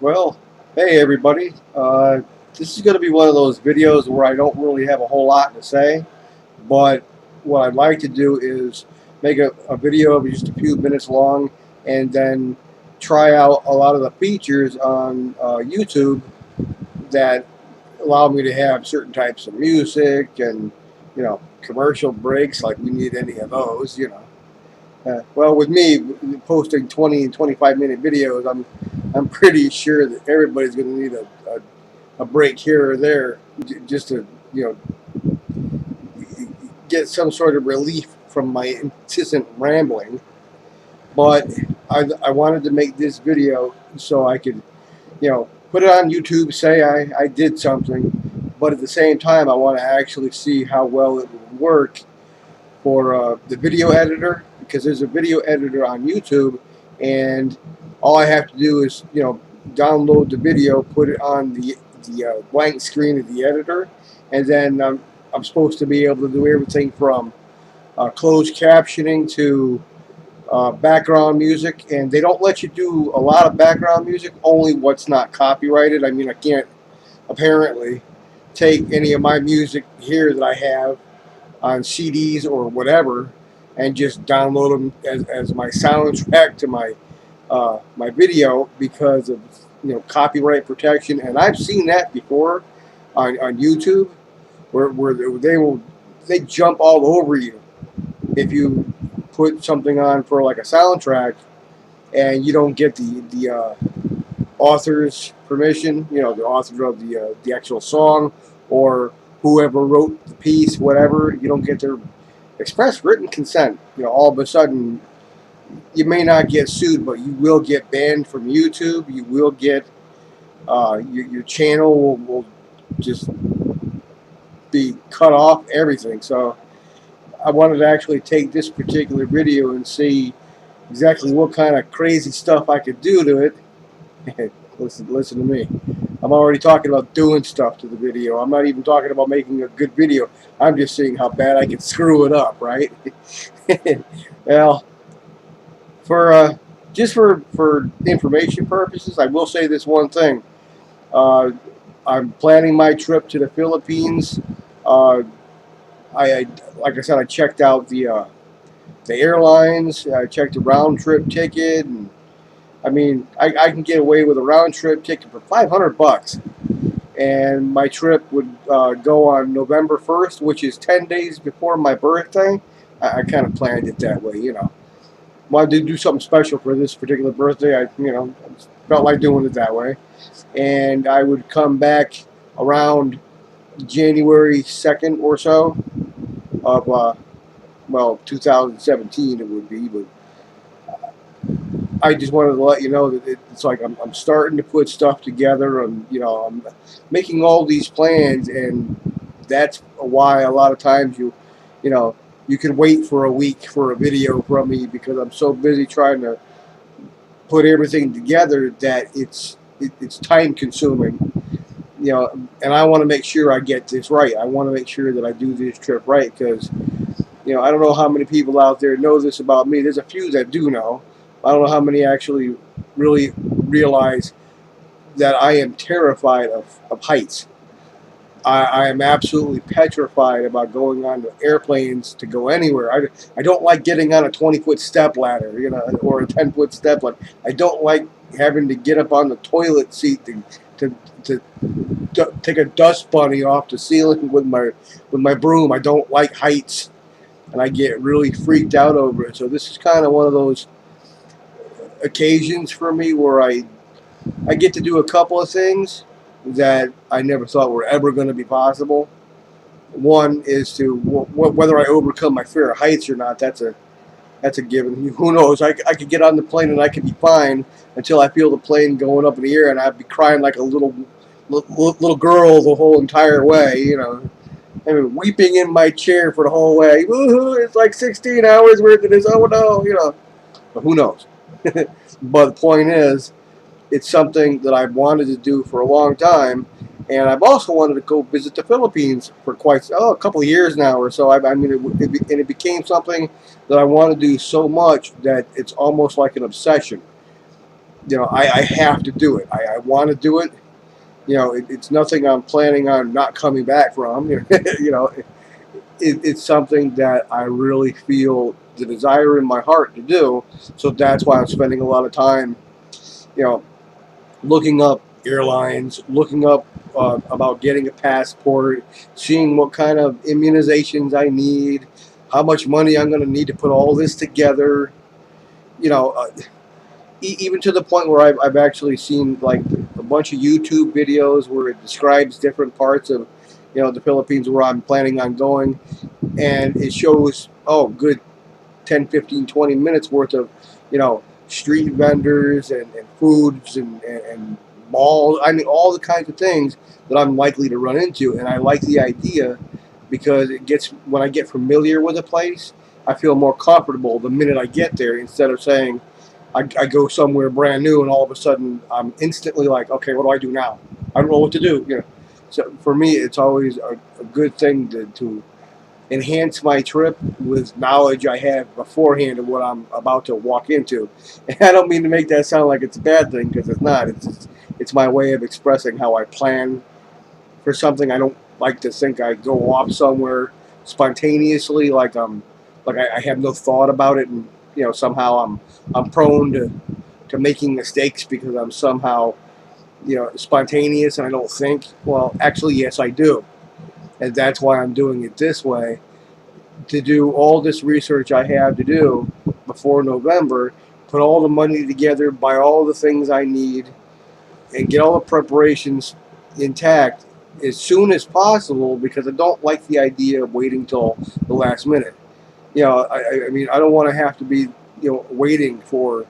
Well, hey everybody. This is going to be one of those videos where I don't really have a whole lot to say, but what I'd like to do is make a video of just a few minutes long and then try out a lot of the features on YouTube that allow me to have certain types of music and, commercial breaks, like we need any of those. Well, with me posting 20 and 25-minute videos, I'm pretty sure that everybody's going to need a break here or there just to get some sort of relief from my incessant rambling. But I wanted to make this video so I could put it on YouTube, say I did something, but at the same time I want to actually see how well it would work for the video editor, because there's a video editor on YouTube, and all I have to do is download the video, put it on the blank screen of the editor, and then I'm supposed to be able to do everything from closed captioning to background music. And they don't let you do a lot of background music, only what's not copyrighted. I mean, I can't apparently take any of my music here that I have on CDs or whatever and just download them as my soundtrack to my my video, because of copyright protection. And I've seen that before on YouTube, where they jump all over you if you put something on for like a soundtrack and you don't get the author's permission, the author of the actual song, or whoever wrote the piece, whatever. You don't get their express written consent. All of a sudden, you may not get sued, but you will get banned from YouTube. You will get your channel will just be cut off, everything. So I wanted to actually take this particular video and see exactly what kind of crazy stuff I could do to it. Listen to me. I'm already talking about doing stuff to the video. I'm not even talking about making a good video. I'm just seeing how bad I can screw it up, right? Well, just for information purposes, I will say this one thing. I'm planning my trip to the Philippines. Like I said, I checked out the airlines. I checked the round trip ticket, and I mean, I can get away with a round trip ticket for $500, and my trip would go on November 1st, which is 10 days before my birthday. I kind of planned it that way, Wanted to do something special for this particular birthday. I felt like doing it that way, and I would come back around January 2nd or so of well, 2017 it would be. But I just wanted to let you know that it's like I'm starting to put stuff together, and I'm making all these plans, and that's why a lot of times you can wait for a week for a video from me, because I'm so busy trying to put everything together that it's time consuming. And I want to make sure I get this right. I want to make sure that I do this trip right, because I don't know how many people out there know this about me. There's a few that do know. I don't know how many actually really realize that I am terrified of heights. I am absolutely petrified about going on airplanes to go anywhere. I don't like getting on a 20-foot step ladder, or a 10-foot step ladder. I don't like having to get up on the toilet seat to take a dust bunny off the ceiling with my broom. I don't like heights, and I get really freaked out over it. So this is kind of one of those occasions for me where I get to do a couple of things that I never thought were ever going to be possible. One is to whether I overcome my fear of heights or not. That's a given. Who knows? I could get on the plane and I could be fine until I feel the plane going up in the air, and I'd be crying like a little girl the whole entire way. I mean, weeping in my chair for the whole way. Woohoo! It's like 16 hours worth of this. Oh no! But who knows? But the point is, it's something that I've wanted to do for a long time, and I've also wanted to go visit the Philippines for a couple of years now or so. I mean, it became something that I want to do so much that it's almost like an obsession. I have to do it. I want to do it. It's nothing I'm planning on not coming back from. It's something that I really feel the desire in my heart to do. So that's why I'm spending a lot of time, you know, looking up airlines, looking up about getting a passport, seeing what kind of immunizations I need, how much money I'm going to need to put all this together. You know, even to the point where I've actually seen like a bunch of YouTube videos where it describes different parts of the Philippines where I'm planning on going, and it shows good 10, 15, 20 minutes worth of street vendors and foods and malls. I mean, all the kinds of things that I'm likely to run into, and I like the idea because when I get familiar with a place, I feel more comfortable the minute I get there instead of saying I go somewhere brand new and all of a sudden I'm instantly like, okay, what do I do now? I don't know what to do. So for me, it's always a good thing to enhance my trip with knowledge I have beforehand of what I'm about to walk into. And I don't mean to make that sound like it's a bad thing, because it's not. It's my way of expressing how I plan for something. I don't like to think I go off somewhere spontaneously, like I have no thought about it, and somehow I'm prone to making mistakes because I'm somehow spontaneous and I don't think. Well, actually, yes, I do, and that's why I'm doing it this way, to do all this research I have to do before November, put all the money together, buy all the things I need, and get all the preparations intact as soon as possible, because I don't like the idea of waiting till the last minute. I mean, I don't want to have to be waiting for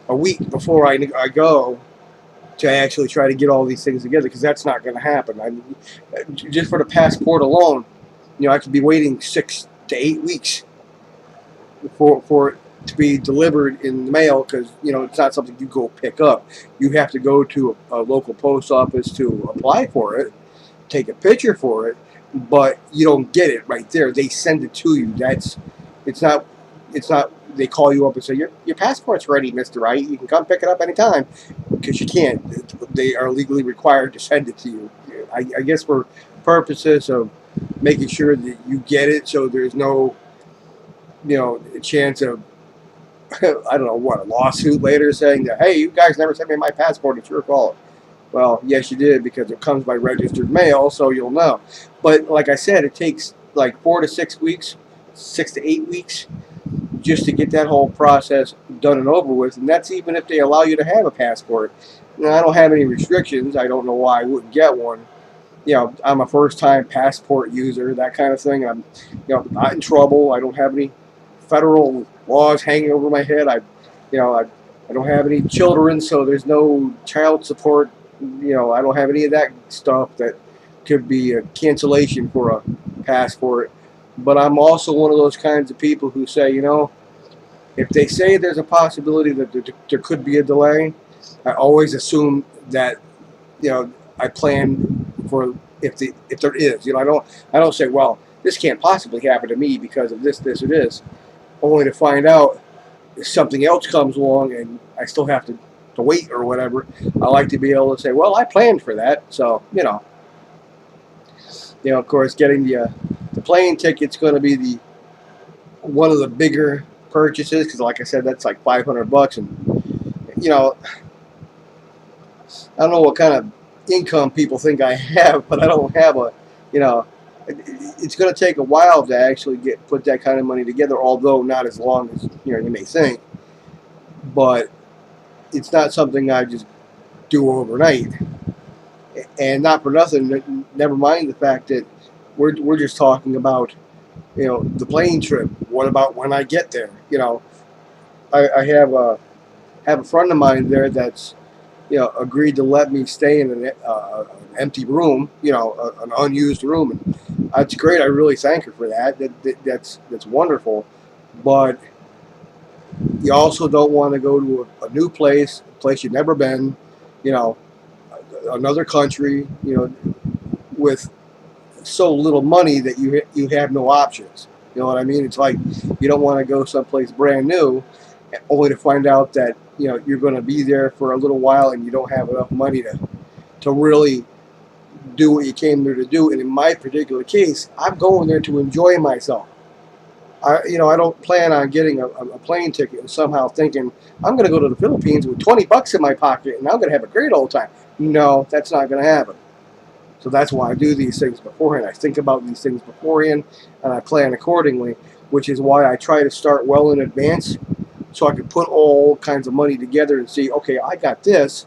a week before I go to actually try to get all these things together, because that's not going to happen. I mean, just for the passport alone, I could be waiting 6 to 8 weeks for it to be delivered in the mail, because it's not something you go pick up. You have to go to a local post office to apply for it, take a picture for it, but you don't get it right there. They send it to you. It's not they call you up and say your passport's ready, Mr. Wright. You can come pick it up anytime, because you can't. They are legally required to send it to you. I guess for purposes of making sure that you get it, so there's no chance of I don't know what, a lawsuit later saying that, hey, you guys never sent me my passport, it's your fault. Well, yes, you did, because it comes by registered mail, so you'll know. But like I said, it takes like 4 to 6 weeks, 6 to 8 weeks, just to get that whole process done and over with. And that's even if they allow you to have a passport. Now, I don't have any restrictions. I don't know why I wouldn't get one. I'm a first-time passport user, that kind of thing. I'm, not in trouble. I don't have any federal laws hanging over my head. I don't have any children, so there's no child support. I don't have any of that stuff that could be a cancellation for a passport. But I'm also one of those kinds of people who say, if they say there's a possibility that there could be a delay, I always assume that, I plan for if there is. I don't say, well, this can't possibly happen to me because of this, or this, only to find out if something else comes along and I still have to wait or whatever. I like to be able to say, well, I planned for that. So, of course, getting the plane ticket's going to be one of the bigger purchases, because like I said, that's like $500, and I don't know what kind of income people think I have, but I don't have it's going to take a while to actually put that kind of money together, although not as long as you may think. But it's not something I just do overnight. And not for nothing, never mind the fact that we're just talking about the plane trip. What about when I get there? I have a friend of mine there that's agreed to let me stay in an empty room, an unused room, and that's great. I really thank her for that. That's wonderful. But you also don't want to go to a new place, a place you've never been, another country, with so little money that you have no options. You know what I mean? It's like you don't want to go someplace brand new only to find out that you're going to be there for a little while and you don't have enough money to really do what you came there to do. And in my particular case, I'm going there to enjoy myself. I don't plan on getting a plane ticket and somehow thinking I'm going to go to the Philippines with $20 in my pocket and I'm going to have a great old time. No, that's not going to happen. So that's why I do these things beforehand. I think about these things beforehand and I plan accordingly, which is why I try to start well in advance so I can put all kinds of money together and see, okay, I got this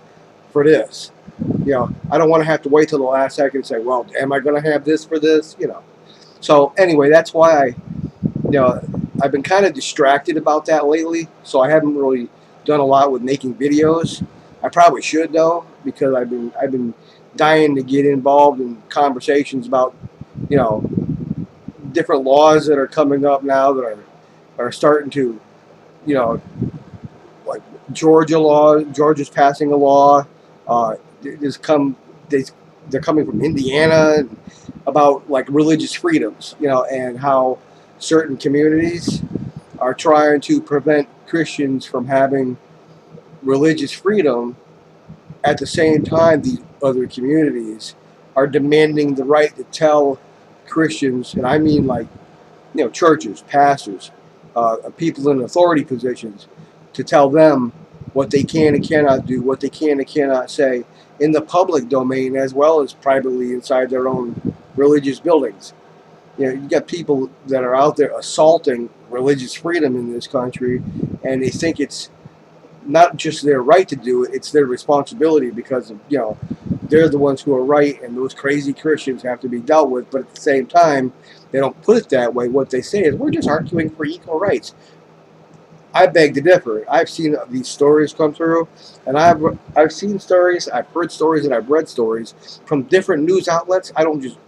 for this. I don't want to have to wait till the last second and say, well, am I going to have this for this? So anyway, that's why I've been kind of distracted about that lately, so I haven't really done a lot with making videos. I probably should though, because I've been dying to get involved in conversations about different laws that are coming up now that are starting to like Georgia's passing a law. They're coming from Indiana about like religious freedoms, and how certain communities are trying to prevent Christians from having religious freedom. At the same time, these other communities are demanding the right to tell Christians, and I mean like churches, pastors, people in authority positions, to tell them what they can and cannot do, what they can and cannot say in the public domain as well as privately inside their own religious buildings. You got people that are out there assaulting religious freedom in this country, and they think it's not just their right to do it, it's their responsibility because they're the ones who are right and those crazy Christians have to be dealt with. But at the same time, they don't put it that way. What they say is, we're just arguing for equal rights. I beg to differ. I've seen these stories come through, and I've seen stories, I've heard stories, and I've read stories from different news outlets. I don't just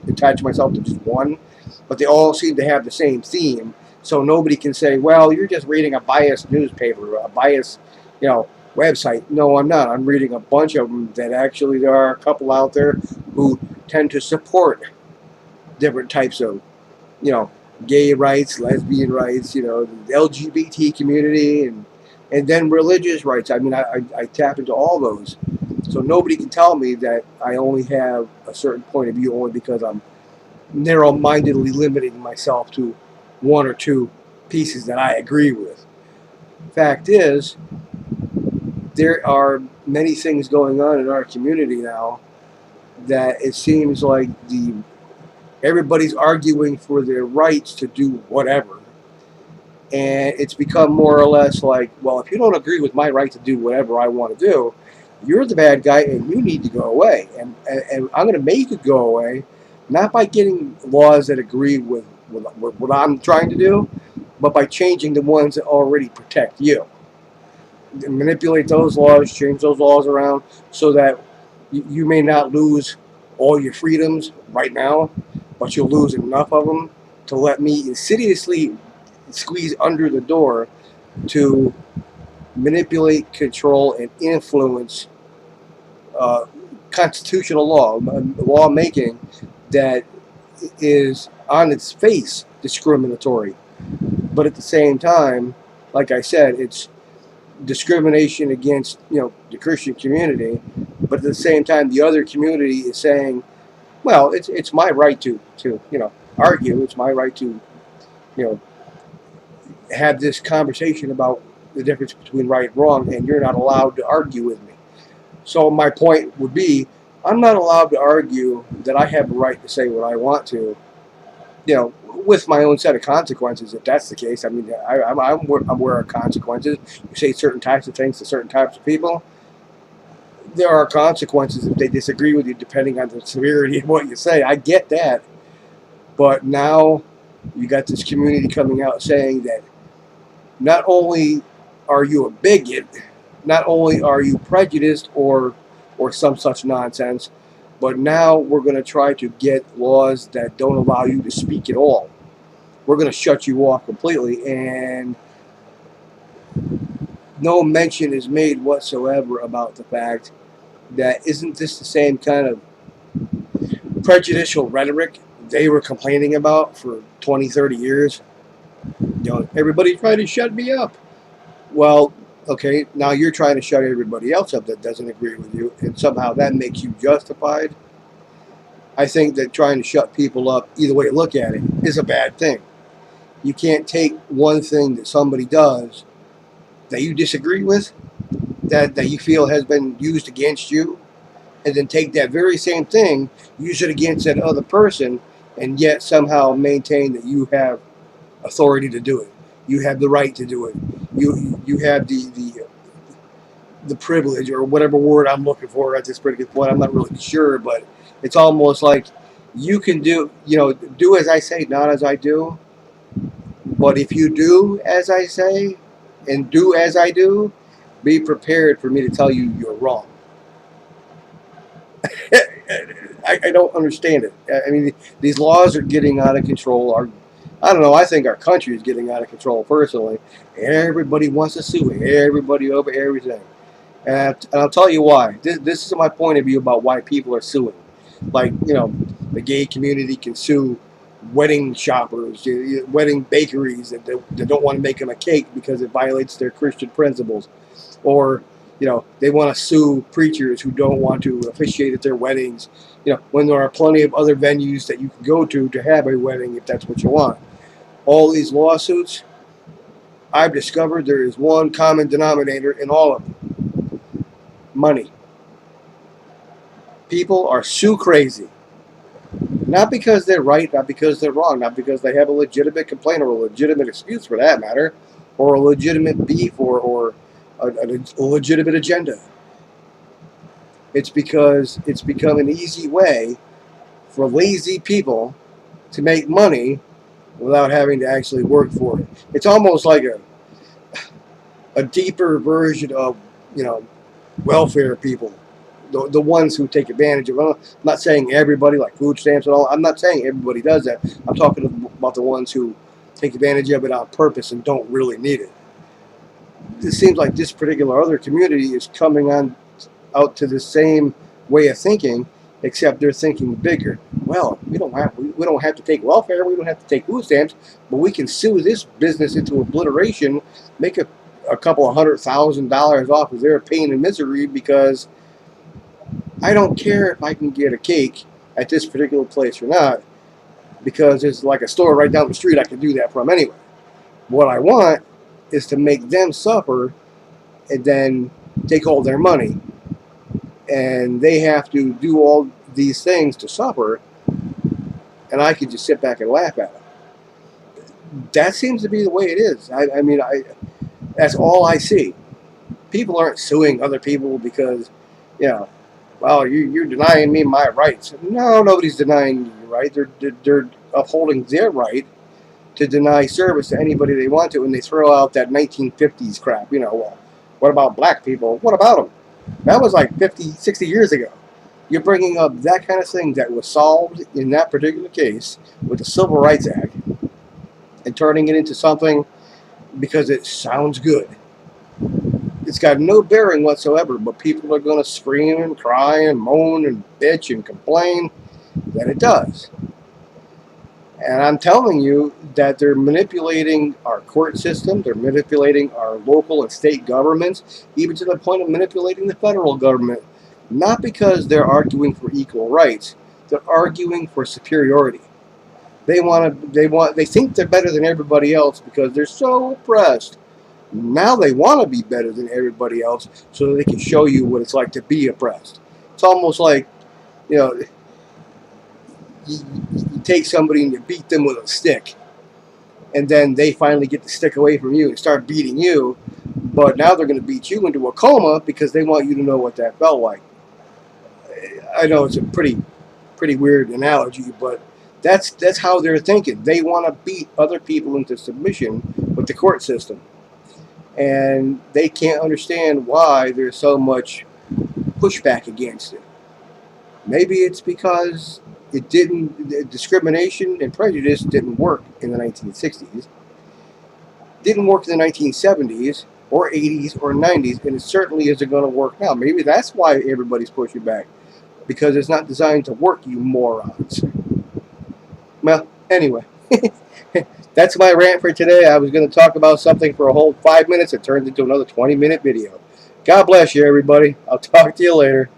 attach myself to just one, but they all seem to have the same theme. So nobody can say, well, you're just reading a biased newspaper, a biased website. No, I'm not. I'm reading a bunch of them that actually there are a couple out there who tend to support different types of gay rights, lesbian rights, the LGBT community, and then religious rights. I mean, I tap into all those. So nobody can tell me that I only have a certain point of view only because I'm narrow-mindedly limiting myself to one or two pieces that I agree with. Fact is, there are many things going on in our community now that it seems like everybody's arguing for their rights to do whatever. And it's become more or less like, well, if you don't agree with my right to do whatever I want to do, you're the bad guy and you need to go away. And I'm going to make you go away, not by getting laws that agree with what I'm trying to do, but by changing the ones that already protect you. Manipulate those laws, change those laws around so that you may not lose all your freedoms right now, but you'll lose enough of them to let me insidiously squeeze under the door to manipulate, control, and influence constitutional lawmaking that is on its face discriminatory. But at the same time, like I said, it's discrimination against the Christian community. But at the same time, the other community is saying, well, it's my right to argue. It's my right to have this conversation about the difference between right and wrong, and you're not allowed to argue with me. So my point would be, I'm not allowed to argue that I have the right to say what I want to, with my own set of consequences, if that's the case. I mean, I'm aware of consequences. You say certain types of things to certain types of people, there are consequences if they disagree with you, depending on the severity of what you say. I get that. But now you got this community coming out saying that not only are you a bigot, not only are you prejudiced or some such nonsense, but now we're going to try to get laws that don't allow you to speak at all. We're going to shut you off completely, and no mention is made whatsoever about the fact that isn't this the same kind of prejudicial rhetoric they were complaining about for 20, 30 years? Everybody tried to shut me up. Well, okay, now you're trying to shut everybody else up that doesn't agree with you, and somehow that makes you justified. I think that trying to shut people up, either way you look at it, is a bad thing. You can't take one thing that somebody does that you disagree with, that you feel has been used against you, and then take that very same thing, use it against that other person, and yet somehow maintain that you have authority to do it. You have the right to do it. You have the privilege, or whatever word I'm looking for at this particular point. I'm not really sure, but it's almost like you can do as I say, not as I do. But if you do as I say and do as I do, be prepared for me to tell you you're wrong. I don't understand it. I mean, these laws are getting out of control. I don't know. I think our country is getting out of control. Personally, everybody wants to sue everybody over everything, and I'll tell you why. This is my point of view about why people are suing. Like, the gay community can sue wedding shoppers, wedding bakeries that don't want to make them a cake because it violates their Christian principles, or they want to sue preachers who don't want to officiate at their weddings. When there are plenty of other venues that you can go to have a wedding if that's what you want. All these lawsuits, I've discovered there is one common denominator in all of them: money. People are sue crazy. Not because they're right, not because they're wrong, not because they have a legitimate complaint or a legitimate excuse for that matter, or a legitimate beef or a legitimate agenda. It's because it's become an easy way for lazy people to make money without having to actually work for it. It's almost like a deeper version of, welfare people. The ones who take advantage of it. I'm not saying everybody, like food stamps and all. I'm not saying everybody does that. I'm talking about the ones who take advantage of it on purpose and don't really need it. It seems like this particular other community is coming out to the same way of thinking, except they're thinking bigger. Well, we don't have to take welfare, we don't have to take food stamps, but we can sue this business into obliteration, make a couple of $100,000 off of their pain and misery, because I don't care if I can get a cake at this particular place or not, because there's like a store right down the street I can do that from anyway. What I want is to make them suffer and then take all their money. And they have to do all these things to suffer, and I can just sit back and laugh at them. That seems to be the way it is. I mean, that's all I see. People aren't suing other people because, well, you're denying me my rights. No, nobody's denying your right. They're upholding their right to deny service to anybody they want to, and they throw out that 1950s crap. Well, what about black people? What about them? That was like 50, 60 years ago. You're bringing up that kind of thing that was solved in that particular case with the Civil Rights Act and turning it into something because it sounds good. It's got no bearing whatsoever, but people are going to scream and cry and moan and bitch and complain that it does. And I'm telling you that they're manipulating our court system, they're manipulating our local and state governments, even to the point of manipulating the federal government. Not because they're arguing for equal rights, they're arguing for superiority. They think they're better than everybody else because they're so oppressed. Now they want to be better than everybody else so that they can show you what it's like to be oppressed. It's almost like, you take somebody and you beat them with a stick, and then they finally get the stick away from you and start beating you, but now they're going to beat you into a coma because they want you to know what that felt like. I know it's a pretty weird analogy, but that's how they're thinking. They want to beat other people into submission with the court system, and they can't understand why there's so much pushback against it. Maybe it's because discrimination and prejudice didn't work in the 1960s, didn't work in the 1970s or 80s or 90s, and it certainly isn't going to work now. Maybe that's why everybody's pushing back, because it's not designed to work, you morons. Well, anyway, That's my rant for today. I was going to talk about something for a whole 5 minutes. It turned into another 20-minute video. God bless you, everybody. I'll talk to you later.